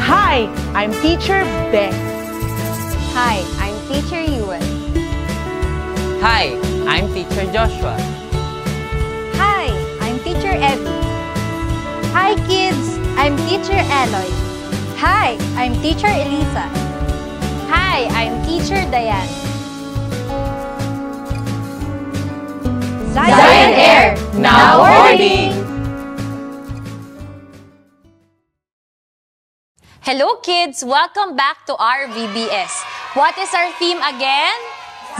Hi, I'm Teacher Beth. Hi, I'm Teacher Yuan. Hi, I'm Teacher Joshua. Hi, I'm Teacher Evie. Hi kids, I'm Teacher Eloy. Hi, I'm Teacher Elisa. Hi, I'm Teacher Diane. Zion Air, now boarding! Hello kids! Welcome back to our VBS. What is our theme again?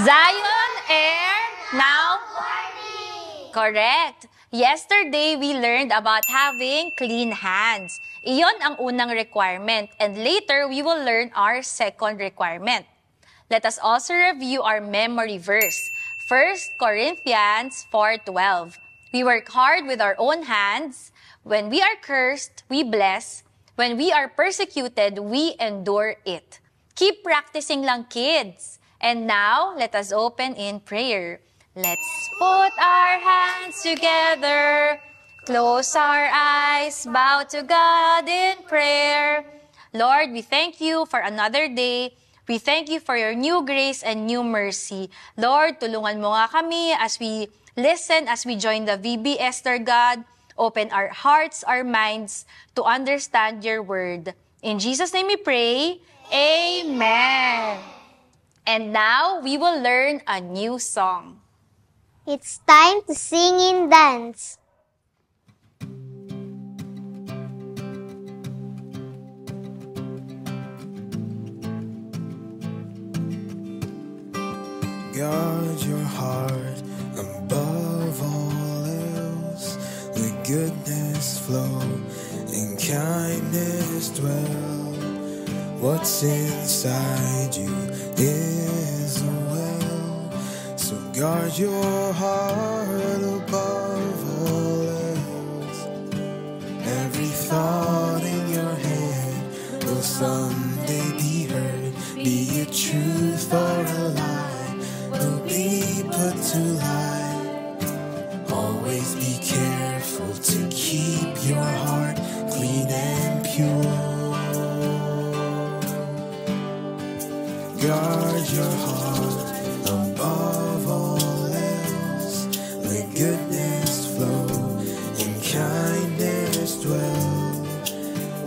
Zion Air, now boarding! Correct! Yesterday, we learned about having clean hands. Iyon ang unang requirement, and later, we will learn our second requirement. Let us also review our memory verse. 1 Corinthians 4:12. We work hard with our own hands. When we are cursed, we bless. When we are persecuted, we endure it. Keep practicing lang, kids. And now, let us open in prayer. Let's put our hands together, close our eyes, bow to God in prayer. Lord, we thank you for another day. We thank you for your new grace and new mercy. Lord, tulungan mo nga kami as we listen, as we join the VBS, Lord God. Open our hearts, our minds to understand your word. In Jesus' name we pray. Amen. And now, we will learn a new song. It's time to sing and dance. Guard your heart above all else. Let goodness flow and kindness dwell. What's inside you is a well. So guard your heart above all else. Every thought in your head will someday be heard. Be it truth or a lie, will be put to light. Always be careful to keep your heart clean and pure. Guard your heart above all else. Let goodness flow and kindness dwell.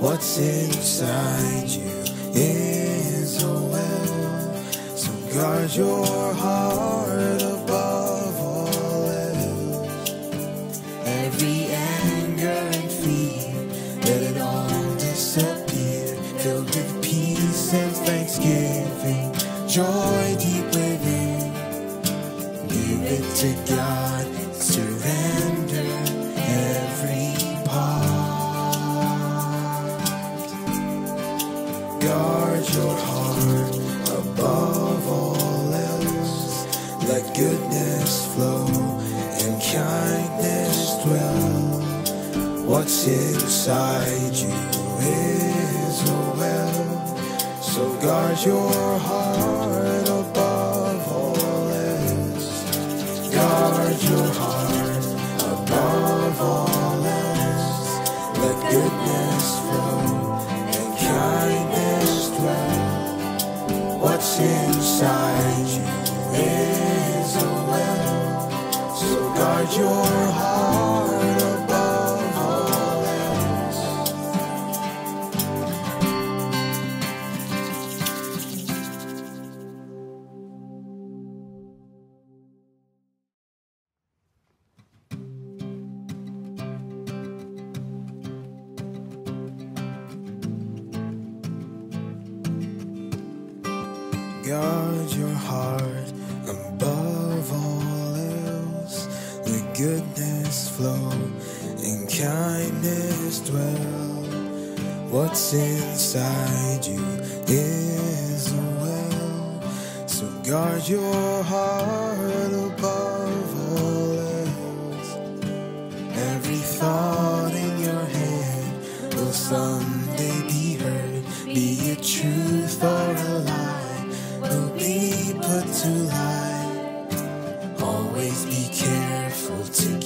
What's inside you is a well. So guard your heart above all else. Every anger and fear, let it all disappear. Filled with peace and thanksgiving, joy deep within. Give it to God, surrender every part. Guard your heart above all else. Let goodness flow and kindness dwell. What's inside you is a well. So guard your heart above all else. Guard your heart above all else. Let goodness flow and kindness dwell. What's inside you is a well. So guard your heart above all else. Guard your heart above all else. Let goodness flow and kindness dwell. What's inside you is a well. So guard your heart above all else. Every thought in your head will someday be heard. Be it truth or a lie, will be put to light. Always be careful to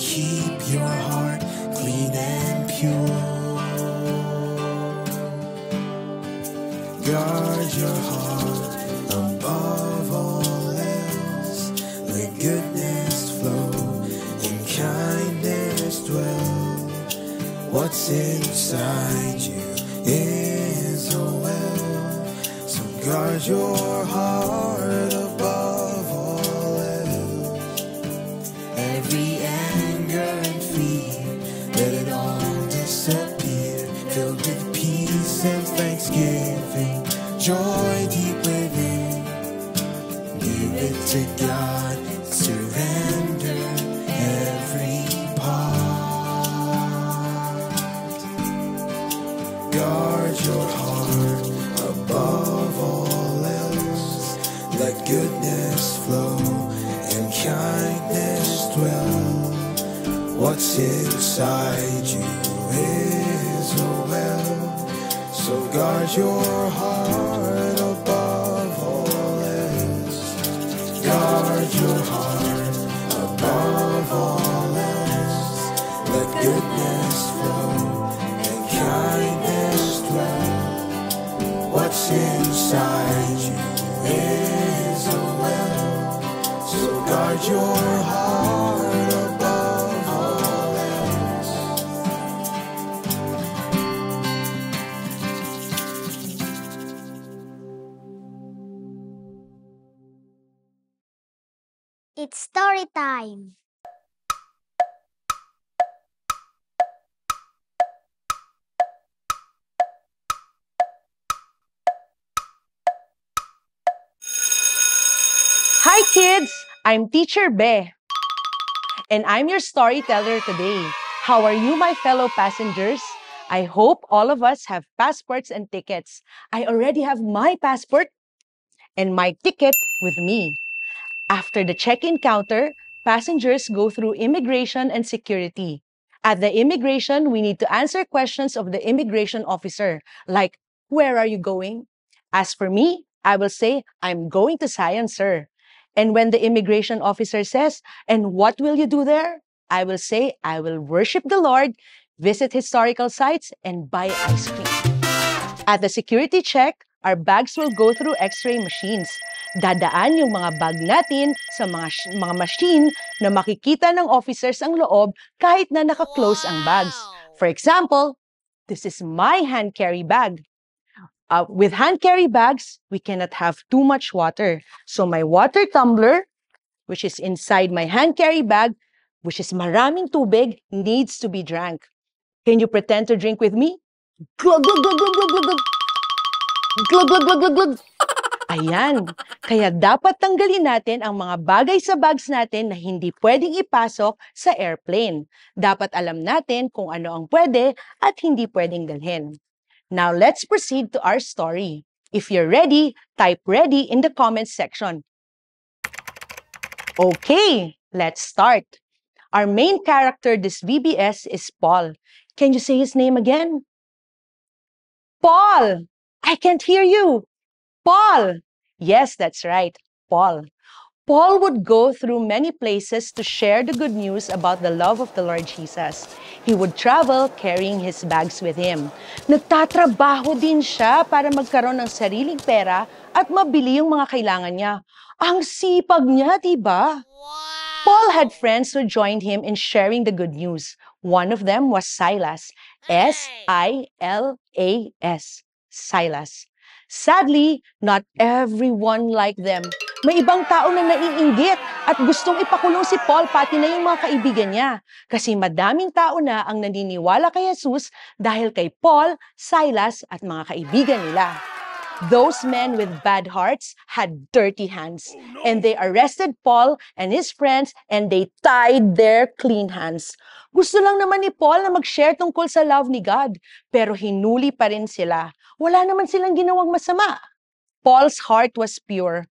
What's inside you is a well, so guard your heart above all else. Every anger and fear, let it all disappear, filled with peace and thanksgiving, joy deep within. Give it to God, surrender every part. Guard your heart above all else. Let goodness flow and kindness dwell. What's inside you is a well, so guard your heart above all else. Guard your heart above all else. Let goodness flow and kindness dwell. What's inside you is a well, so guard your heart above all else. It's story time. Hi kids, I'm Teacher Be, and I'm your storyteller today. How are you, my fellow passengers? I hope all of us have passports and tickets. I already have my passport and my ticket with me. After the check-in counter, passengers go through immigration and security. At the immigration, we need to answer questions of the immigration officer, like, where are you going? As for me, I will say, I'm going to Science, sir. And when the immigration officer says, and what will you do there? I will say, I will worship the Lord, visit historical sites, and buy ice cream. At the security check, our bags will go through x-ray machines. Dadaan yung mga bag natin sa mga machine na makikita ng officers ang loob kahit na naka-close ang bags. For example, this is my hand carry bag. With hand carry bags, we cannot have too much water. So my water tumbler, which is inside my hand carry bag, which is maraming tubig, needs to be drank. Can you pretend to drink with me? Glug, glug, glug, glug, glug, glug, glug. Glug, glug, glug, glug, glug. Ayan. Kaya dapat tanggalin natin ang mga bagay sa bags natin na hindi pwedeng ipasok sa airplane. Dapat alam natin kung ano ang pwede at hindi pwedeng dalhin. Now, let's proceed to our story. If you're ready, type ready in the comments section. Okay, let's start. Our main character this VBS is Paul. Can you say his name again? Paul! I can't hear you. Paul! Yes, that's right, Paul. Paul would go through many places to share the good news about the love of the Lord Jesus. He would travel carrying his bags with him. Nagtatrabaho din siya para magkaroon ng sariling pera at mabili yung mga kailangan niya. Ang sipag niya, diba? Paul had friends who joined him in sharing the good news. One of them was Silas. S-I-L-A-S. Silas. Sadly, not everyone liked them. May ibang tao na naiinggit at gustong ipakulong si Paul pati na yung mga kaibigan niya. Kasi madaming tao na ang naniniwala kay Jesus dahil kay Paul, Silas at mga kaibigan nila. Those men with bad hearts had dirty hands, and they arrested Paul and his friends and they tied their clean hands. Gusto lang naman ni Paul na mag-share tungkol sa love ni God, pero hinuli pa rin sila. Wala naman silang ginawang masama. Paul's heart was pure.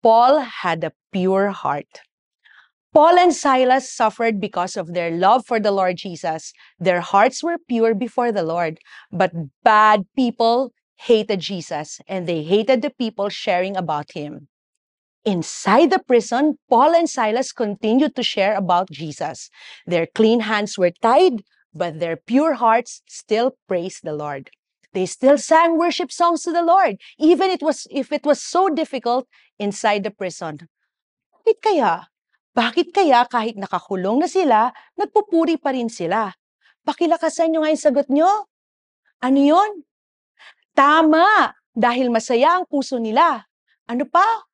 Paul had a pure heart. Paul and Silas suffered because of their love for the Lord Jesus. Their hearts were pure before the Lord, but bad people hated Jesus, and they hated the people sharing about him. Inside the prison, Paul and Silas continued to share about Jesus. Their clean hands were tied, but their pure hearts still praised the Lord. They still sang worship songs to the Lord, even if it was so difficult inside the prison. Bakit kaya? Bakit kaya kahit nakakulong na sila, nagpupuri pa rin sila? Pakilakasan nyo nga yung sagot nyo. Ano yun? Tama! Dahil masaya ang puso nila. Ano pa?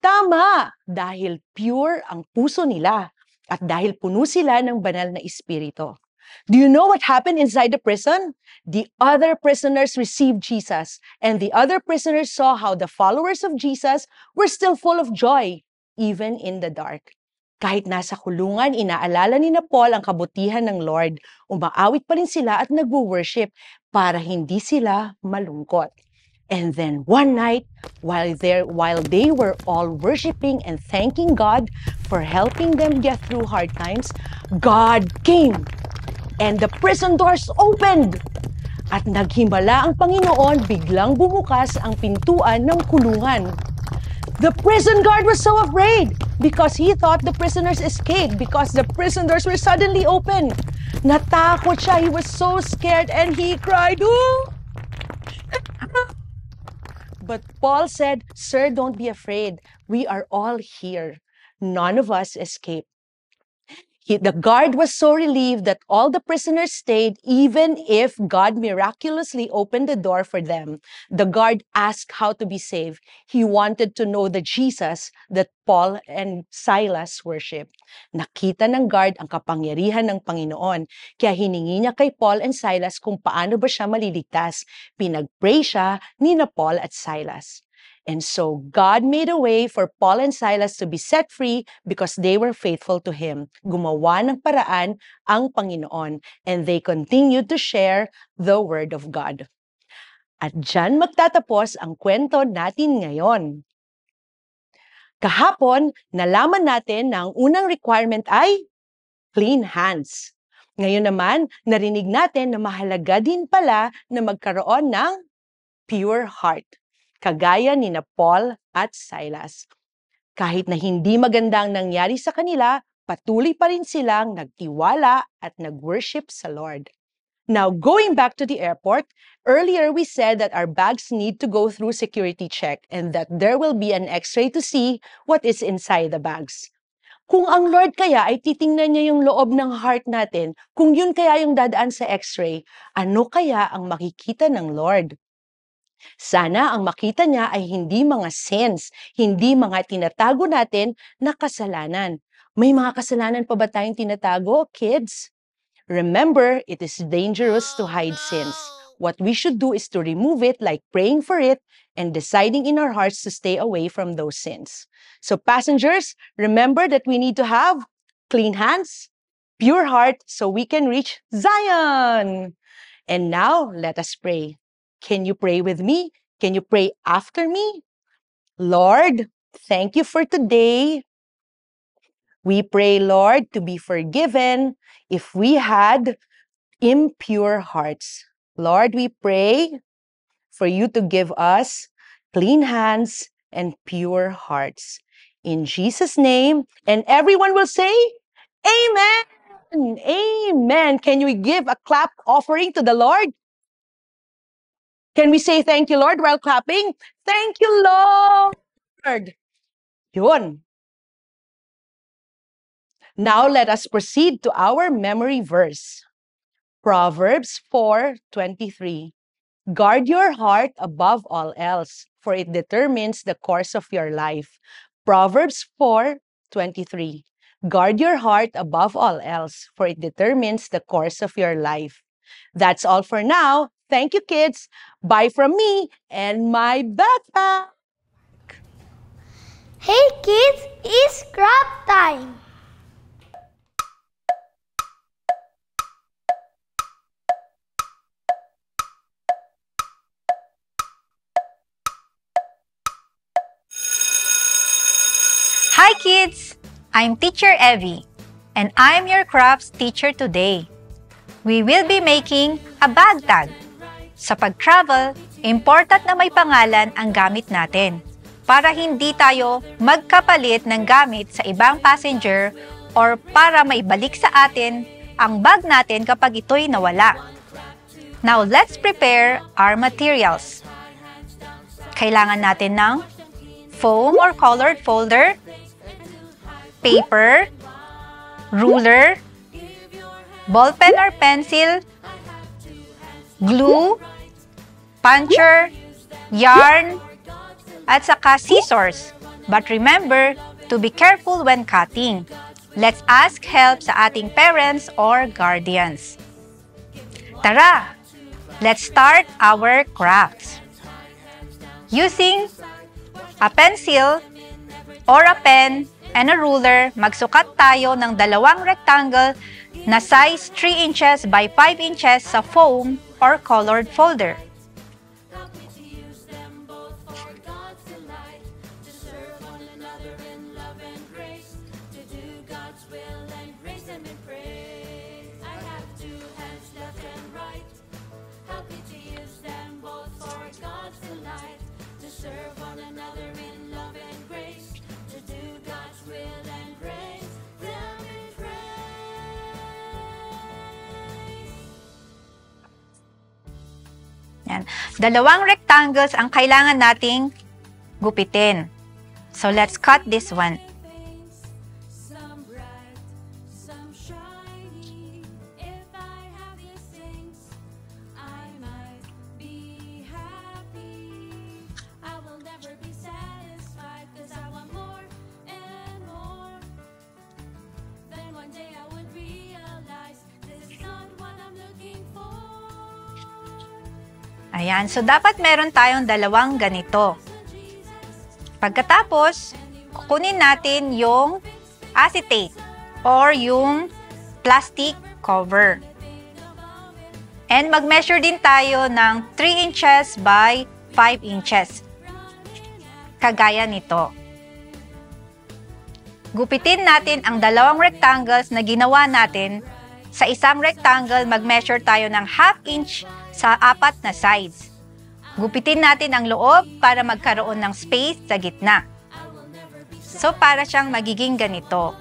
Tama! Dahil pure ang puso nila. At dahil puno sila ng banal na espiritu. Do you know what happened inside the prison? The other prisoners received Jesus, and the other prisoners saw how the followers of Jesus were still full of joy, even in the dark. Kahit nasa kulungan, inaalala ni Paul ang kabutihan ng Lord. Umaawit pa rin sila at nagwo-worship para hindi sila malungkot. And then one night, while they were all worshiping and thanking God for helping them get through hard times, God came. And the prison doors opened. At naghimala ang Panginoon, biglang bumukas ang pintuan ng kulungan. The prison guard was so afraid because he thought the prisoners escaped because the prison doors were suddenly open. Natakot siya. He was so scared and he cried, "Oh!" But Paul said, "Sir, don't be afraid. We are all here. None of us escaped." The guard was so relieved that all the prisoners stayed, even if God miraculously opened the door for them. The guard asked how to be saved. He wanted to know the Jesus that Paul and Silas worshiped. Nakita ng guard ang kapangyarihan ng Panginoon, kaya hiningi niya kay Paul and Silas kung paano ba siya maliligtas. Pinag-pray siya ni Paul at Silas. And so God made a way for Paul and Silas to be set free because they were faithful to Him. Gumawa ng paraan ang Panginoon, and they continued to share the Word of God. At dyan magtatapos ang kwento natin ngayon. Kahapon, nalaman natin na ang unang requirement ay clean hands. Ngayon naman, narinig natin na mahalaga din pala na magkaroon ng pure heart. Kagaya ni Paul at Silas. Kahit na hindi maganda ang nangyari sa kanila, patuloy pa rin silang nagtiwala at nag-worship sa Lord. Now, going back to the airport, earlier we said that our bags need to go through security check and that there will be an x-ray to see what is inside the bags. Kung ang Lord kaya ay titingnan niya yung loob ng heart natin, kung yun kaya yung dadaan sa x-ray, ano kaya ang makikita ng Lord? Sana ang makita niya ay hindi mga sins, hindi mga tinatago natin na kasalanan. May mga kasalanan pa ba tayong tinatago, kids? Remember, it is dangerous to hide sins. What we should do is to remove it, like praying for it and deciding in our hearts to stay away from those sins. So passengers, remember that we need to have clean hands, pure heart, so we can reach Zion. And now, let us pray. Can you pray with me? Can you pray after me? Lord, thank you for today. We pray, Lord, to be forgiven if we had impure hearts. Lord, we pray for you to give us clean hands and pure hearts. In Jesus' name, and everyone will say, Amen. Amen. Can we give a clap offering to the Lord? Can we say thank you, Lord, while clapping? Thank you, Lord. Yun. Now let us proceed to our memory verse. Proverbs 4:23. Guard your heart above all else, for it determines the course of your life. Proverbs 4:23. Guard your heart above all else, for it determines the course of your life. That's all for now. Thank you, kids. Bye from me and my backpack. Hey kids, it's scrap time. Hi kids! I'm Teacher Evie, and I'm your crafts teacher today. We will be making a bag tag. Sa pag-travel, important na may pangalan ang gamit natin para hindi tayo magkapalit ng gamit sa ibang passenger or para maibalik sa atin ang bag natin kapag ito'y nawala. Now, let's prepare our materials. Kailangan natin ng foam or colored folder, paper, ruler, ballpen or pencil, glue, puncher, yarn, at saka scissors. But remember to be careful when cutting. Let's ask help sa ating parents or guardians. Tara, let's start our crafts. Using a pencil or a pen and a ruler, magsukat tayo ng dalawang rectangle na size 3 inches by 5 inches sa foam or colored folder. Yan. Dalawang rectangles ang kailangan nating gupitin. So, let's cut this one. Ayan, so dapat meron tayong dalawang ganito. Pagkatapos, kukunin natin yung acetate or yung plastic cover. And mag-measure din tayo ng 3 inches by 5 inches. Kagaya nito. Gupitin natin ang dalawang rectangles na ginawa natin. Sa isang rectangle, mag-measure tayo ng 1/2 inch sa 4 na sides. Gupitin natin ang loob para magkaroon ng space sa gitna. So, para siyang magiging ganito.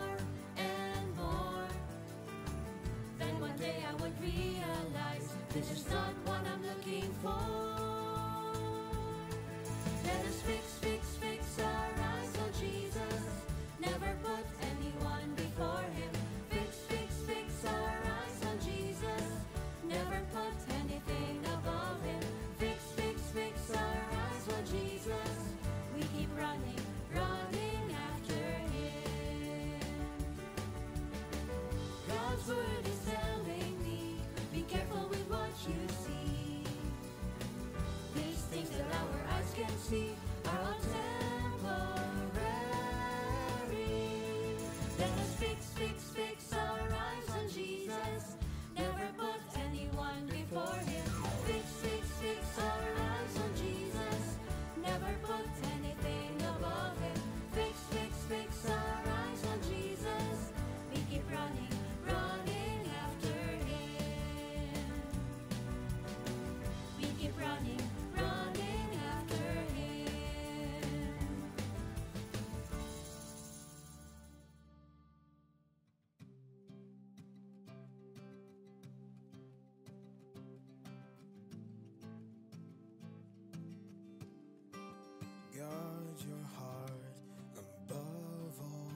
Guard your heart above all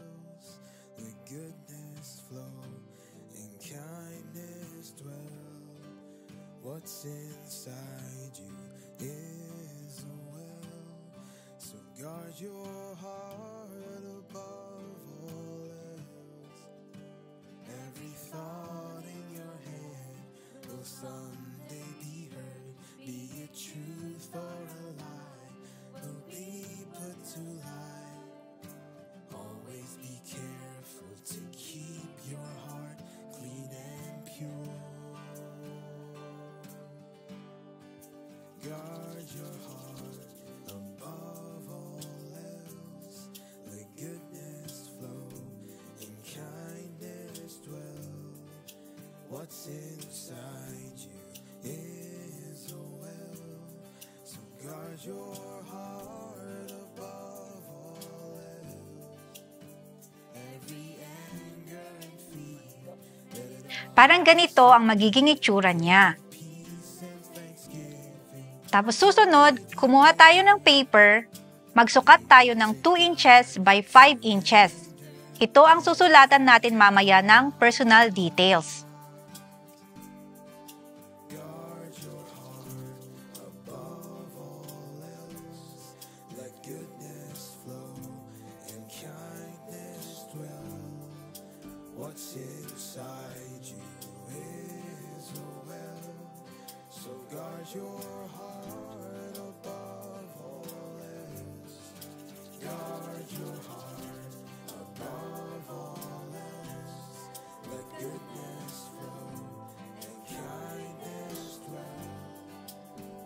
else. Let goodness flow and kindness dwell. What's inside you is a well. So guard your heart above all else. Every thought in your head will someday be heard. Be it truth or a lie, will be put to light. Always be careful to keep your heart clean and pure. Guard your heart above all else. Let goodness flow and kindness dwell. What's inside you is a well. So guard your heart above all else. Every anger and fear, let it all Parang ganito ang magiging itsura niya. peace and thanksgiving. Tapos susunod, kumuha tayo ng paper, magsukat tayo ng 2 inches by 5 inches. ito ang susulatan natin mamaya ng personal details. Let goodness flow and kindness dwell. What's inside you is a well, so guard your heart above all else. Guard your heart above all else. Let goodness flow and kindness dwell.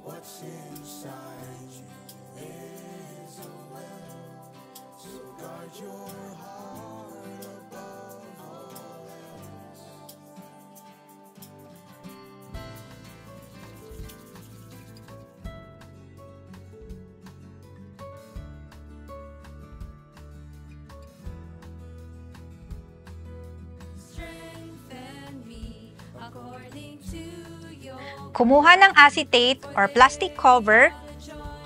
What's inside you is a well, so guard your heart above all else. Kumuha ng acetate or plastic cover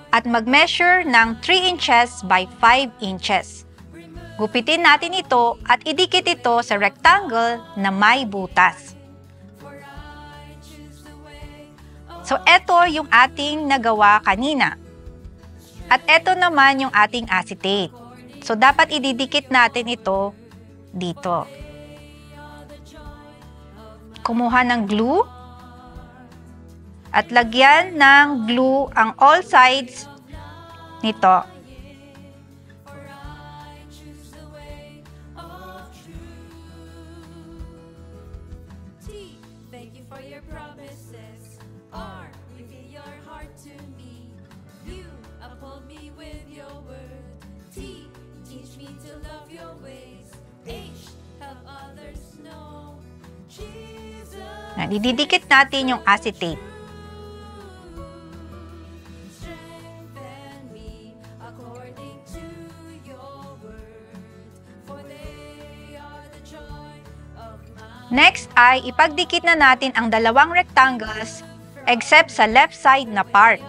at mag-measure ng 3 inches by 5 inches. Gupitin natin ito at idikit ito sa rectangle na may butas. So, ito yung ating nagawa kanina. At ito naman yung ating acetate. So, dapat ididikit natin ito dito. Kumuha ng glue at lagyan ng glue ang all sides nito. Thank you for your promises. R, reveal your heart to me. U, uphold me with your word. T, teach me to love your ways. H, help others know. Jesus, Didikit natin yung acetate. strengthen me according to your word. For they are the joy of my Next ay ipagdikit na natin ang dalawang rectangles except sa left side na part.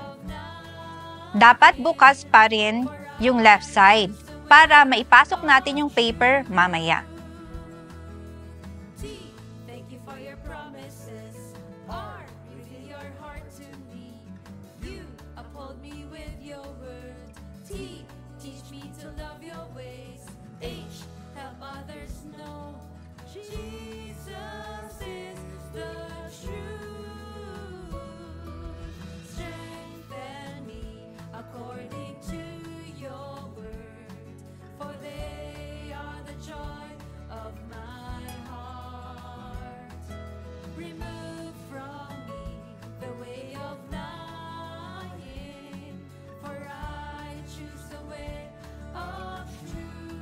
Dapat bukas pa rin yung left side para maipasok natin yung paper mamaya. T, thank you for your promises. R, reveal your heart to me. U, uphold me with your word. T, teach me to love your ways. H, help others know. Jesus is the truth. Strengthen me according to your word. For they are the joy of my heart. Remove from me the way of lying, for I choose the way of truth.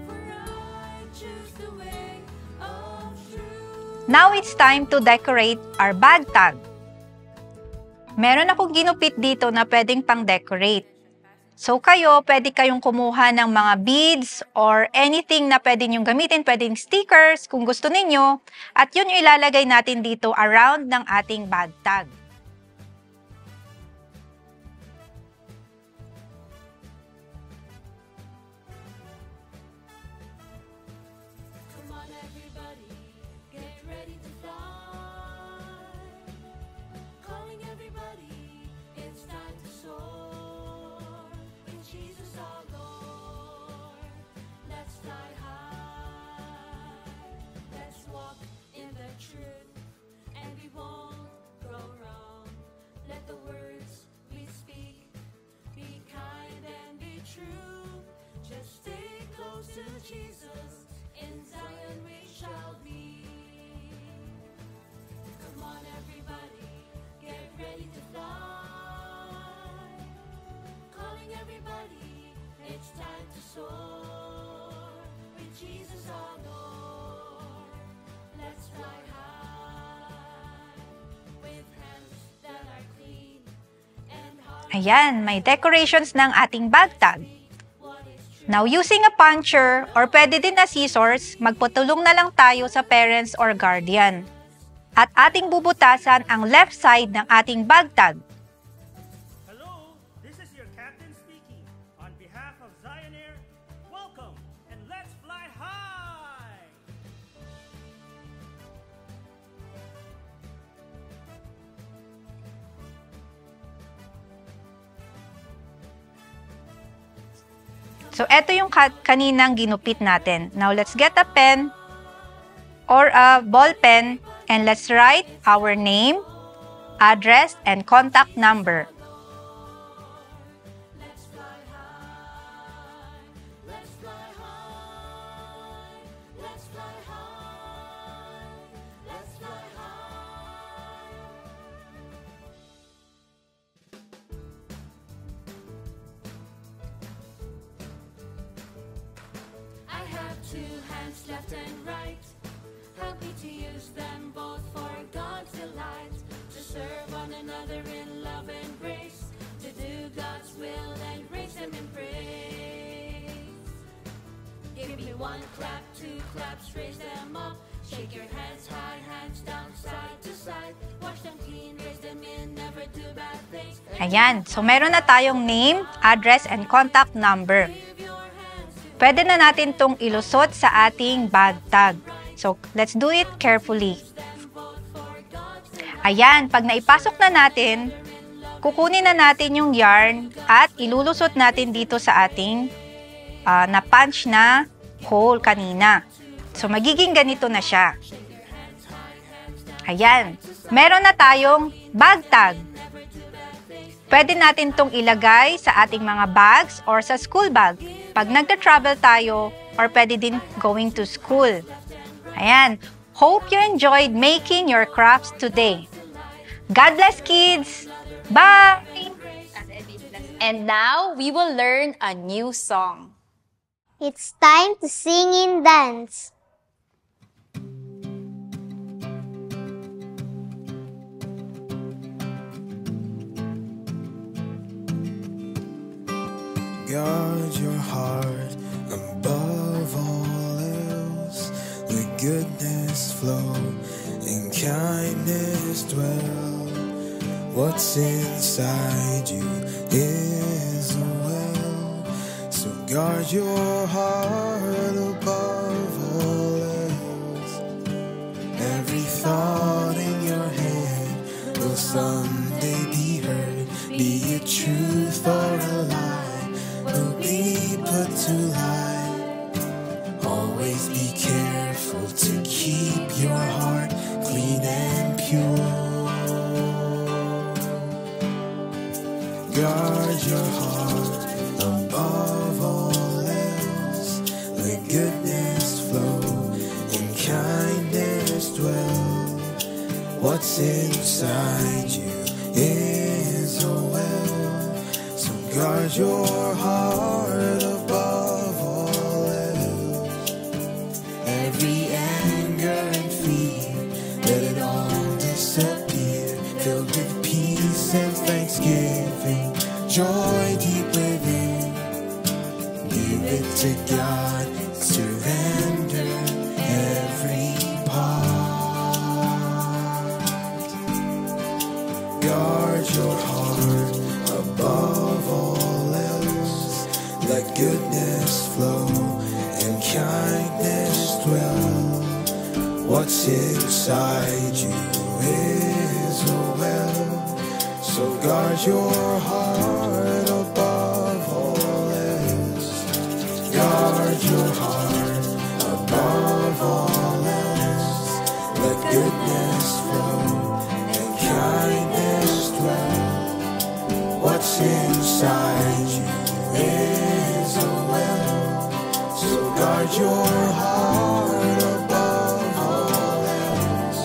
For I choose the way of truth. Now it's time to decorate our bag tag. Meron akong ginupit dito na pwedeng pang-decorate. So kayo, pwede kayong kumuha ng mga beads or anything na pwede nyong gamitin, pwedeng stickers kung gusto ninyo. At yun yung ilalagay natin dito around ng ating bag tag. Come on, everybody, get ready to fly. Calling everybody, it's time to soar. With Jesus our Lord, let's fly high. Let's walk in the truth, and we won't go wrong. Let the words we speak be kind and be true. Just stay close to Jesus. In Zion we shall be. Come on, everybody, get ready to fly. Calling everybody, it's time to soar. With Jesus our Lord, let's fly high. With hands that are clean and hearts Ayan, may decorations ng ating bag tag. what is true. Now, using a puncher or pwede din na scissors, magputulong na lang tayo sa parents or guardian. At ating bubutasan ang left side ng ating bag tag. Hello, this is your captain speaking. On behalf of Zion Air, welcome So, eto yung kaninang ginupit natin. Now, let's get a pen or a ball pen and let's write our name, address, and contact number. I have two hands, left and right. Help me to use them both for God's delight. To serve one another in love and grace. To do God's will and raise Him in praise. Give me one clap, two claps, raise them up. Shake your hands high, hands down, side to side. Wash them clean, raise them in, never do bad things. Ayan. So, meron na tayong name, address, and contact number. Pwede na natin tong ilusot sa ating bag tag. So, let's do it carefully. Ayan, pag naipasok na natin, kukunin na natin yung yarn at ilulusot natin dito sa ating na-punch na hole kanina. So, magiging ganito na siya. Ayan, meron na tayong bag tag. Pwede natin tong ilagay sa ating mga bags or sa school bag. Pag nagta-travel tayo or pwede din going to school. Ayan. Hope you enjoyed making your crafts today. God bless, kids! Bye! And now, we will learn a new song. It's time to sing and dance. Guard your heart above all else. Let goodness flow and kindness dwell. What's inside you is a well. So guard your heart above all else. Every thought in your head will someday be heard. Be it truth or a lie, will be put to light. Always be careful to keep your heart clean and pure. Guard your heart above all else. Let goodness flow and kindness dwell. What's inside you is a well. So guard your heart above all else. Every anger and fear, let it all disappear. Filled with peace and thanksgiving, joy deep within. Give it to God, surrender every part. Guard your heart above all else. Let goodness flow and kindness dwell. What's inside you is a well. So guard your heart above all else. Guard your heart above all else. Let goodness flow and kindness dwell. What's inside you is a well. So guard your heart above all else.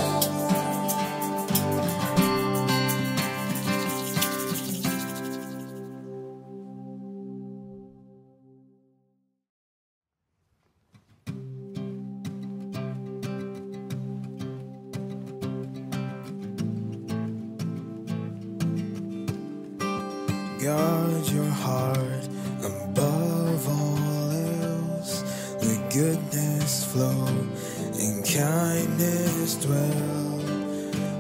Guard your heart above all else. Let goodness flow and kindness dwell.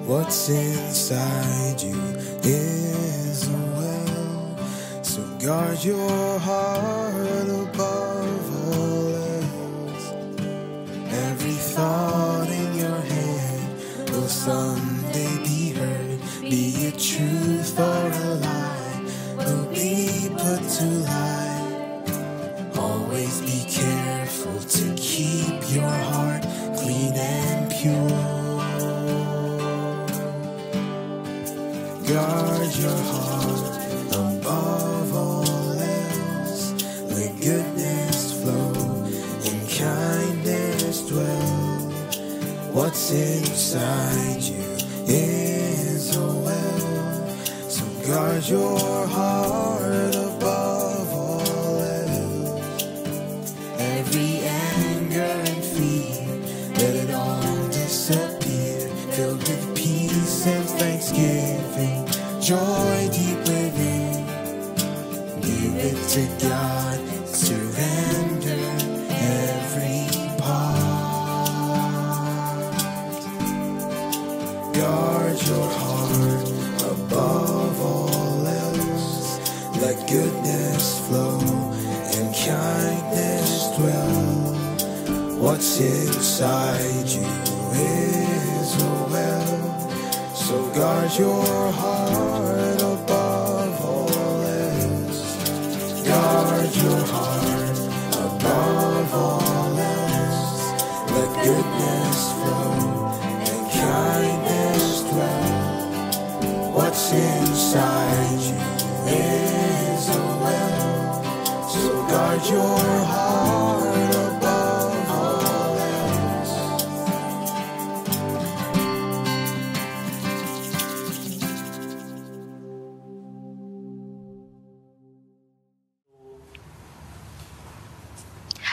What's inside you is a well. So guard your heart above all else. Every thought in your head will someday be heard. Be it truth or a lie, will be put to light. your heart above all else. Let goodness flow and kindness dwell. What's inside you is a well, so guard your heart above all else. Every anger and fear, let it all disappear, filled with peace and thanksgiving, joy deep within. Give it to God, surrender every part. Guard your heart above all else. Let goodness flow and kindness dwell. What's inside you is a well, so guard your heart above all else. Guard your heart above all else. Let goodness flow and kindness dwell. What's inside you is a well, so guard your heart above all else.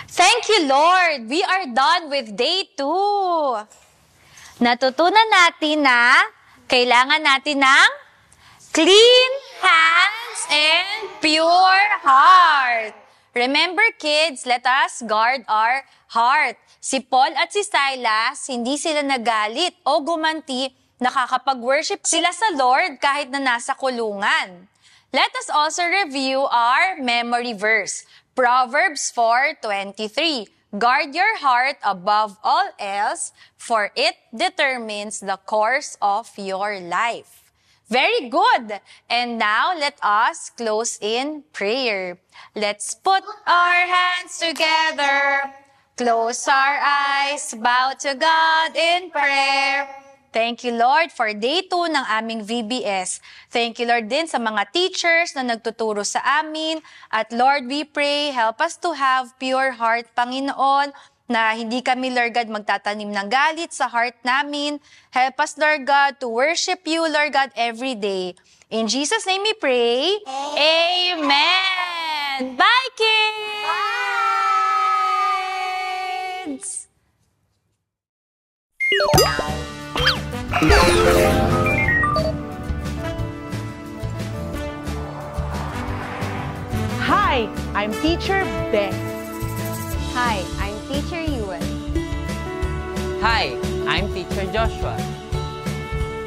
Thank you, Lord! We are done with day 2. Natutunan natin na kailangan natin ng clean hands and pure heart. Remember, kids, let us guard our heart. Si Paul at si Silas, hindi sila nagalit o gumanti, nakakapag-worship sila sa Lord kahit na nasa kulungan. Let us also review our memory verse, Proverbs 4:23. Guard your heart above all else, for it determines the course of your life. Very good. And now let us close in prayer. Let's put our hands together, close our eyes, bow to God in prayer. Thank you, Lord, for day 2 ng aming VBS. Thank you, Lord, din sa mga teachers na nagtuturo sa amin. At Lord, we pray, help us to have pure heart, Panginoon, na hindi kami, Lord God, magtatanim ng galit sa heart namin. Help us, Lord God, to worship you, Lord God, every day. In Jesus' name we pray. Amen. Bye, kids! Hi, I'm Teacher Beth. Hi, I'm Teacher Yuan. Hi, I'm Teacher Joshua.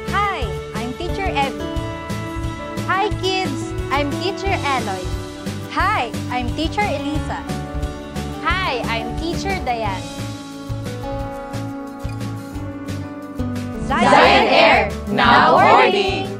Hi, I'm Teacher Evie. Hi, kids! I'm Teacher Eloy. Hi, I'm Teacher Elisa. Hi, I'm Teacher Diane. Zion Air, now boarding!